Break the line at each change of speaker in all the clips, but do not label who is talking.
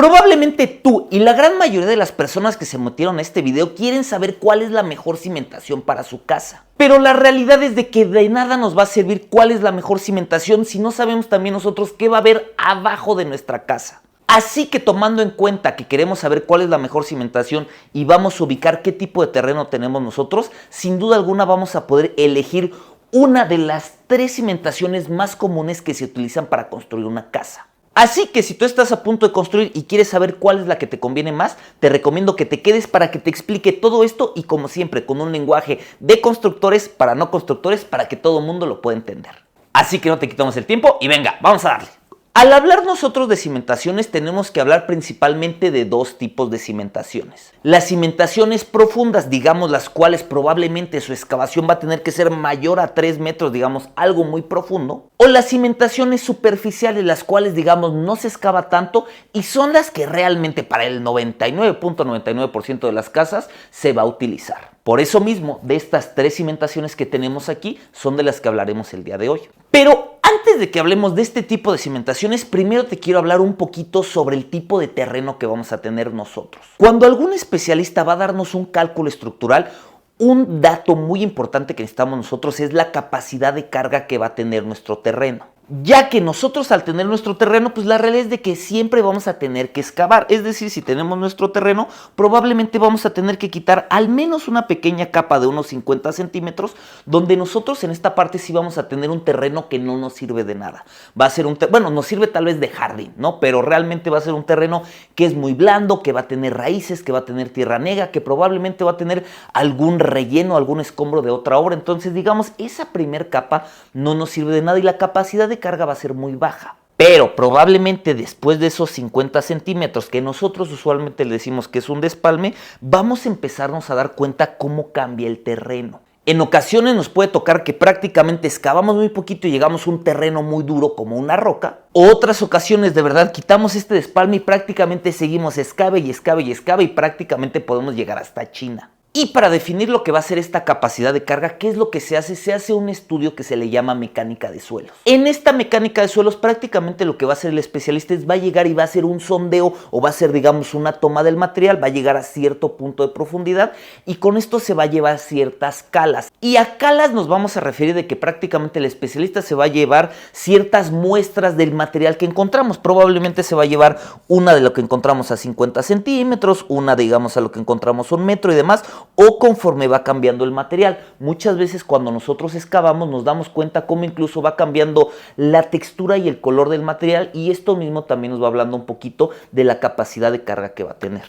Probablemente tú y la gran mayoría de las personas que se metieron a este video quieren saber cuál es la mejor cimentación para su casa. Pero la realidad es de que de nada nos va a servir cuál es la mejor cimentación si no sabemos también nosotros qué va a haber abajo de nuestra casa. Así que tomando en cuenta que queremos saber cuál es la mejor cimentación y vamos a ubicar qué tipo de terreno tenemos nosotros, sin duda alguna vamos a poder elegir una de las 3 cimentaciones más comunes que se utilizan para construir una casa. Así que si tú estás a punto de construir y quieres saber cuál es la que te conviene más, te recomiendo que te quedes para que te explique todo esto y como siempre con un lenguaje de constructores para no constructores para que todo el mundo lo pueda entender. Así que no te quitamos el tiempo y venga, vamos a darle. Al hablar nosotros de cimentaciones tenemos que hablar principalmente de 2 tipos de cimentaciones. Las cimentaciones profundas, digamos las cuales probablemente su excavación va a tener que ser mayor a 3 metros, digamos algo muy profundo. O las cimentaciones superficiales, las cuales digamos no se excava tanto y son las que realmente para el 99.99% de las casas se va a utilizar. Por eso mismo, de estas 3 cimentaciones que tenemos aquí son de las que hablaremos el día de hoy. Pero antes de que hablemos de este tipo de cimentaciones, primero te quiero hablar un poquito sobre el tipo de terreno que vamos a tener nosotros. Cuando algún especialista va a darnos un cálculo estructural, un dato muy importante que necesitamos nosotros es la capacidad de carga que va a tener nuestro terreno. Ya que nosotros al tener nuestro terreno, pues la realidad es de que siempre vamos a tener que excavar. Es decir, si tenemos nuestro terreno, probablemente vamos a tener que quitar al menos una pequeña capa de unos 50 centímetros, donde nosotros en esta parte sí vamos a tener un terreno que no nos sirve de nada. Va a ser bueno, nos sirve tal vez de jardín, ¿no? Pero realmente va a ser un terreno que es muy blando, que va a tener raíces, que va a tener tierra negra, que probablemente va a tener algún relleno, algún escombro de otra obra. Entonces, digamos, esa primer capa no nos sirve de nada y la capacidad de carga va a ser muy baja. Pero probablemente después de esos 50 centímetros que nosotros usualmente le decimos que es un despalme, vamos a empezarnos a dar cuenta cómo cambia el terreno. En ocasiones nos puede tocar que prácticamente excavamos muy poquito y llegamos a un terreno muy duro como una roca. Otras ocasiones de verdad quitamos este despalme y prácticamente seguimos excave y excave y excave y prácticamente podemos llegar hasta China. Y para definir lo que va a ser esta capacidad de carga, ¿qué es lo que se hace? Se hace un estudio que se le llama mecánica de suelos. En esta mecánica de suelos prácticamente lo que va a hacer el especialista es va a llegar y va a hacer un sondeo o va a hacer digamos una toma del material, va a llegar a cierto punto de profundidad y con esto se va a llevar ciertas calas. Y a calas nos vamos a referir de que prácticamente el especialista se va a llevar ciertas muestras del material que encontramos. Probablemente se va a llevar una de lo que encontramos a 50 centímetros, una digamos a lo que encontramos 1 metro y demás, o conforme va cambiando el material. Muchas veces cuando nosotros excavamos nos damos cuenta cómo incluso va cambiando la textura y el color del material y esto mismo también nos va hablando un poquito de la capacidad de carga que va a tener.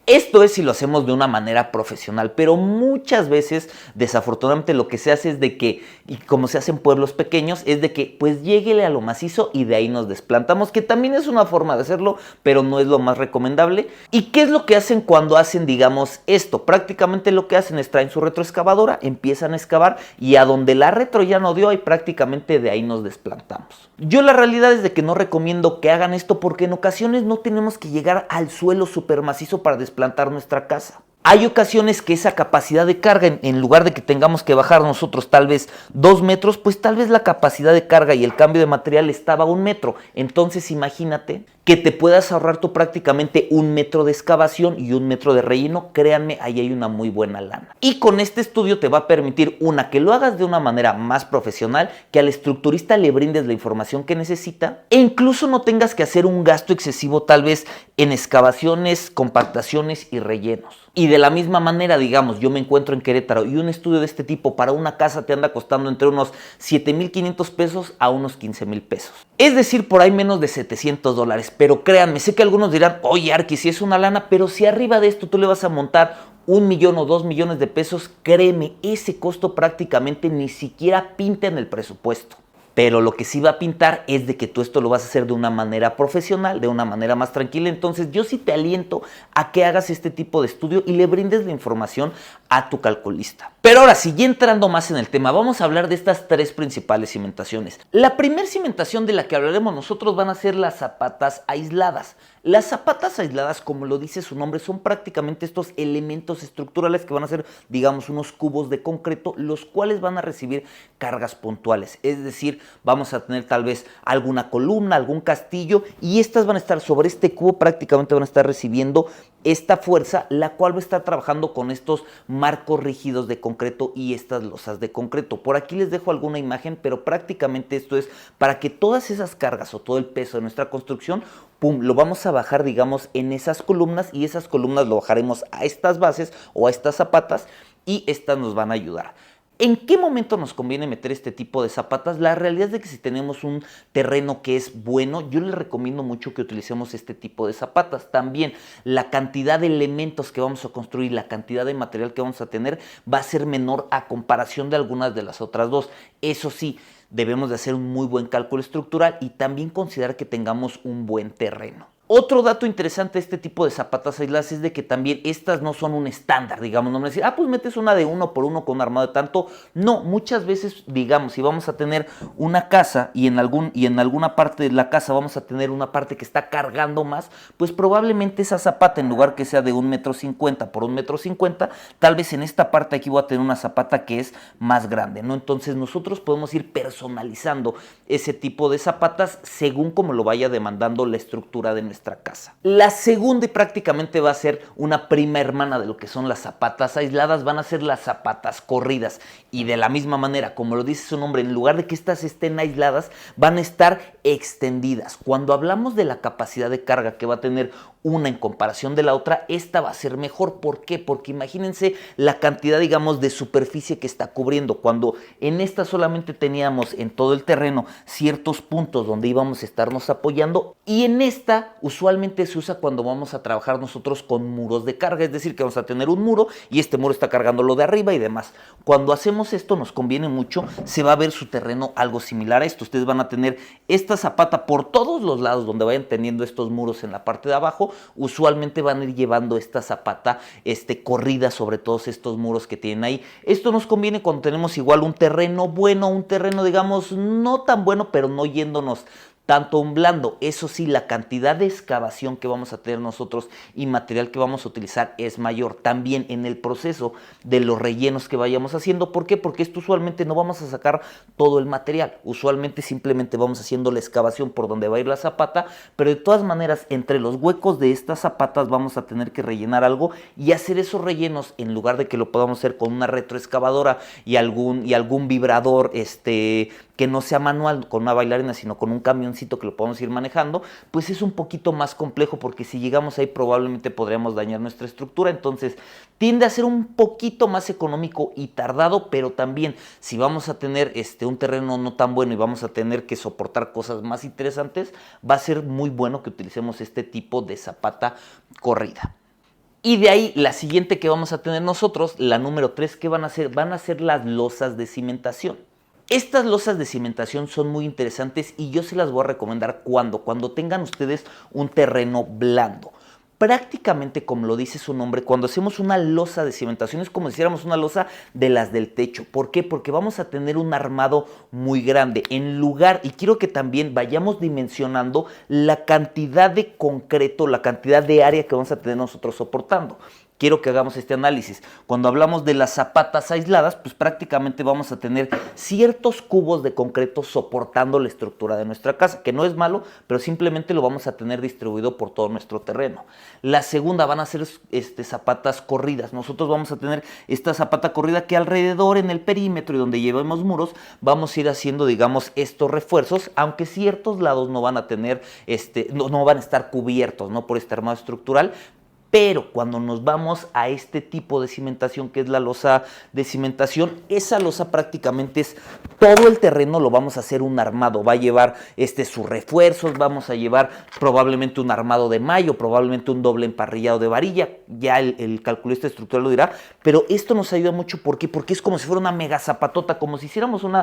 Esto es si lo hacemos de una manera profesional, pero muchas veces, desafortunadamente, lo que se hace es de que, y como se hace en pueblos pequeños, es de que pues lléguele a lo macizo y de ahí nos desplantamos, que también es una forma de hacerlo, pero no es lo más recomendable. ¿Y qué es lo que hacen cuando hacen, digamos, esto? Prácticamente lo que hacen es traen su retroexcavadora, empiezan a excavar y a donde la retro ya no dio, ahí prácticamente de ahí nos desplantamos. Yo la realidad es de que no recomiendo que hagan esto porque en ocasiones no tenemos que llegar al suelo súper macizo para desplantar nuestra casa. Hay ocasiones que esa capacidad de carga, en lugar de que tengamos que bajar nosotros tal vez 2 metros, pues tal vez la capacidad de carga y el cambio de material estaba a 1 metro. Entonces imagínate que te puedas ahorrar tú prácticamente 1 metro de excavación y 1 metro de relleno. Créanme, ahí hay una muy buena lana. Y con este estudio te va a permitir, que lo hagas de una manera más profesional, que al estructurista le brindes la información que necesita e incluso no tengas que hacer un gasto excesivo tal vez en excavaciones, compactaciones y rellenos. Y de la misma manera, digamos, yo me encuentro en Querétaro y un estudio de este tipo para una casa te anda costando entre unos 7,500 pesos a unos 15,000 pesos. Es decir, por ahí menos de $700. Pero créanme, sé que algunos dirán, oye Arqui, si es una lana, pero si arriba de esto tú le vas a montar 1 millón o 2 millones de pesos, créeme, ese costo prácticamente ni siquiera pinta en el presupuesto. Pero lo que sí va a pintar es de que tú esto lo vas a hacer de una manera profesional, de una manera más tranquila. Entonces yo sí te aliento a que hagas este tipo de estudio y le brindes la información a tu calculista. Pero ahora sí, ya entrando más en el tema, vamos a hablar de estas 3 principales cimentaciones. La primera cimentación de la que hablaremos nosotros van a ser las zapatas aisladas. Las zapatas aisladas, como lo dice su nombre, son prácticamente estos elementos estructurales que van a ser, digamos, unos cubos de concreto, los cuales van a recibir cargas puntuales. Es decir, vamos a tener tal vez alguna columna, algún castillo, y estas van a estar sobre este cubo, prácticamente van a estar recibiendo esta fuerza, la cual va a estar trabajando con estos marcos rígidos de concreto y estas losas de concreto. Por aquí les dejo alguna imagen, pero prácticamente esto es para que todas esas cargas o todo el peso de nuestra construcción, pum, lo vamos a bajar, digamos, en esas columnas, y esas columnas lo bajaremos a estas bases o a estas zapatas, y estas nos van a ayudar. ¿En qué momento nos conviene meter este tipo de zapatas? La realidad es de que si tenemos un terreno que es bueno, yo les recomiendo mucho que utilicemos este tipo de zapatas. También la cantidad de elementos que vamos a construir, la cantidad de material que vamos a tener va a ser menor a comparación de algunas de las otras dos. Eso sí, debemos de hacer un muy buen cálculo estructural y también considerar que tengamos un buen terreno. Otro dato interesante de este tipo de zapatas aisladas es de que también estas no son un estándar, digamos, no me decir, pues metes una de 1x1 con un armado de tanto. No, muchas veces, digamos, si vamos a tener una casa y en alguna parte de la casa vamos a tener una parte que está cargando más, pues probablemente esa zapata, en lugar que sea de 1,50 m por 1,50 m, tal vez en esta parte aquí voy a tener una zapata que es más grande, ¿no? Entonces nosotros podemos ir personalizando ese tipo de zapatas según como lo vaya demandando la estructura de nuestra casa. La segunda, y prácticamente va a ser una prima hermana de lo que son las zapatas aisladas, van a ser las zapatas corridas, y de la misma manera, como lo dice su nombre, en lugar de que estas estén aisladas, van a estar extendidas. Cuando hablamos de la capacidad de carga que va a tener una en comparación de la otra, esta va a ser mejor. ¿Por qué? Porque imagínense la cantidad, digamos, de superficie que está cubriendo. Cuando en esta solamente teníamos en todo el terreno ciertos puntos donde íbamos a estarnos apoyando, y en esta usualmente se usa cuando vamos a trabajar nosotros con muros de carga, es decir, que vamos a tener un muro y este muro está cargando lo de arriba y demás. Cuando hacemos esto nos conviene mucho, se va a ver su terreno algo similar a esto. Ustedes van a tener esta zapata por todos los lados donde vayan teniendo estos muros en la parte de abajo. Usualmente van a ir llevando esta zapata corrida sobre todos estos muros que tienen ahí. Esto nos conviene cuando tenemos igual un terreno bueno, un terreno, digamos, no tan bueno, pero no yéndonos tanto un blando. Eso sí, la cantidad de excavación que vamos a tener nosotros y material que vamos a utilizar es mayor. También en el proceso de los rellenos que vayamos haciendo. ¿Por qué? Porque esto usualmente no vamos a sacar todo el material. Usualmente simplemente vamos haciendo la excavación por donde va a ir la zapata, pero de todas maneras entre los huecos de estas zapatas vamos a tener que rellenar algo, y hacer esos rellenos, en lugar de que lo podamos hacer con una retroexcavadora y algún vibrador que no sea manual con una bailarina, sino con un camioncito que lo podemos ir manejando, pues es un poquito más complejo, porque si llegamos ahí probablemente podríamos dañar nuestra estructura. Entonces tiende a ser un poquito más económico y tardado, pero también si vamos a tener un terreno no tan bueno y vamos a tener que soportar cosas más interesantes, va a ser muy bueno que utilicemos este tipo de zapata corrida. Y de ahí la siguiente que vamos a tener nosotros, la número 3, ¿qué van a hacer? Van a ser las losas de cimentación. Estas losas de cimentación son muy interesantes y yo se las voy a recomendar cuando tengan ustedes un terreno blando. Prácticamente, como lo dice su nombre, cuando hacemos una losa de cimentación es como si hiciéramos una losa de las del techo. ¿Por qué? Porque vamos a tener un armado muy grande. Y quiero que también vayamos dimensionando la cantidad de concreto, la cantidad de área que vamos a tener nosotros soportando. Quiero que hagamos este análisis. Cuando hablamos de las zapatas aisladas, pues prácticamente vamos a tener ciertos cubos de concreto soportando la estructura de nuestra casa, que no es malo, pero simplemente lo vamos a tener distribuido por todo nuestro terreno. La segunda van a ser zapatas corridas. Nosotros vamos a tener esta zapata corrida que alrededor en el perímetro y donde llevemos muros vamos a ir haciendo, digamos, estos refuerzos, aunque ciertos lados no van a tener, no van a estar cubiertos, ¿no?, por este armado estructural. Pero cuando nos vamos a este tipo de cimentación, que es la losa de cimentación, esa losa prácticamente es todo el terreno, lo vamos a hacer un armado. Va a llevar sus refuerzos, vamos a llevar probablemente un armado de mallo, probablemente un doble emparrillado de varilla. Ya el calculista estructural lo dirá, pero esto nos ayuda mucho. ¿Por qué? Porque es como si fuera una mega zapatota, como si hiciéramos un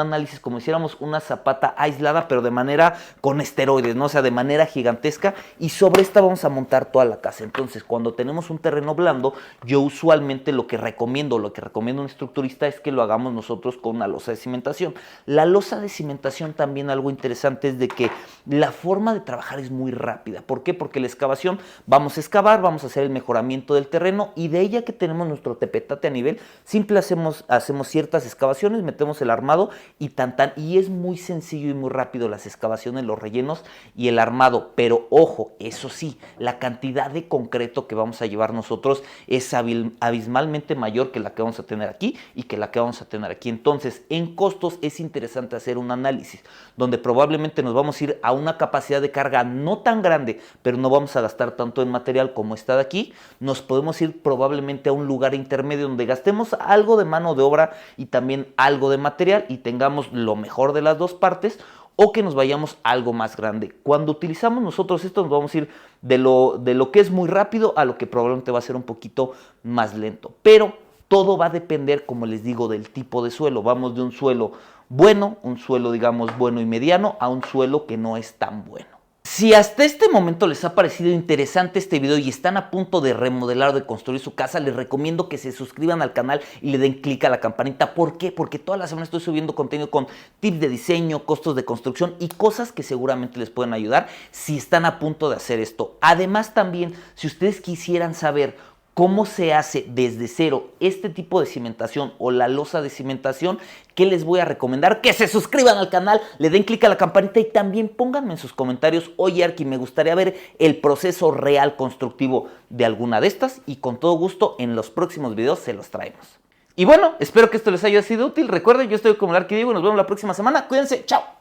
análisis, como si hiciéramos una zapata aislada, pero de manera con esteroides, ¿no? O sea, de manera gigantesca, y sobre esta vamos a a montar toda la casa. Entonces, cuando tenemos un terreno blando, yo usualmente lo que recomiendo un estructurista es que lo hagamos nosotros con una losa de cimentación. La losa de cimentación también algo interesante es de que la forma de trabajar es muy rápida. ¿Por qué? Porque la excavación, vamos a excavar, vamos a hacer el mejoramiento del terreno y de ella que tenemos nuestro tepetate a nivel, simple hacemos ciertas excavaciones, metemos el armado y y es muy sencillo y muy rápido las excavaciones, los rellenos y el armado. Pero ojo, eso sí, la cantidad de concreto que vamos a llevar nosotros es abismalmente mayor que la que vamos a tener aquí y que la que vamos a tener aquí. Entonces, en costos es interesante hacer un análisis donde probablemente nos vamos a ir a una capacidad de carga no tan grande, pero no vamos a gastar tanto en material como está de aquí. Nos podemos ir probablemente a un lugar intermedio donde gastemos algo de mano de obra y también algo de material y tengamos lo mejor de las dos partes, o que nos vayamos a algo más grande. Cuando utilizamos nosotros esto, nos vamos a ir de lo que es muy rápido a lo que probablemente va a ser un poquito más lento. Pero todo va a depender, como les digo, del tipo de suelo. Vamos de un suelo bueno, un suelo digamos bueno y mediano, a un suelo que no es tan bueno. Si hasta este momento les ha parecido interesante este video y están a punto de remodelar o de construir su casa, les recomiendo que se suscriban al canal y le den clic a la campanita. ¿Por qué? Porque toda la semana estoy subiendo contenido con tips de diseño, costos de construcción y cosas que seguramente les pueden ayudar si están a punto de hacer esto. Además también, si ustedes quisieran saber cómo se hace desde cero este tipo de cimentación o la losa de cimentación, ¿qué les voy a recomendar? Que se suscriban al canal, le den clic a la campanita y también pónganme en sus comentarios: oye Arqui, me gustaría ver el proceso real constructivo de alguna de estas, y con todo gusto en los próximos videos se los traemos. Y bueno, espero que esto les haya sido útil. Recuerden, yo estoy como el Arqui Diego y nos vemos la próxima semana. Cuídense, chao.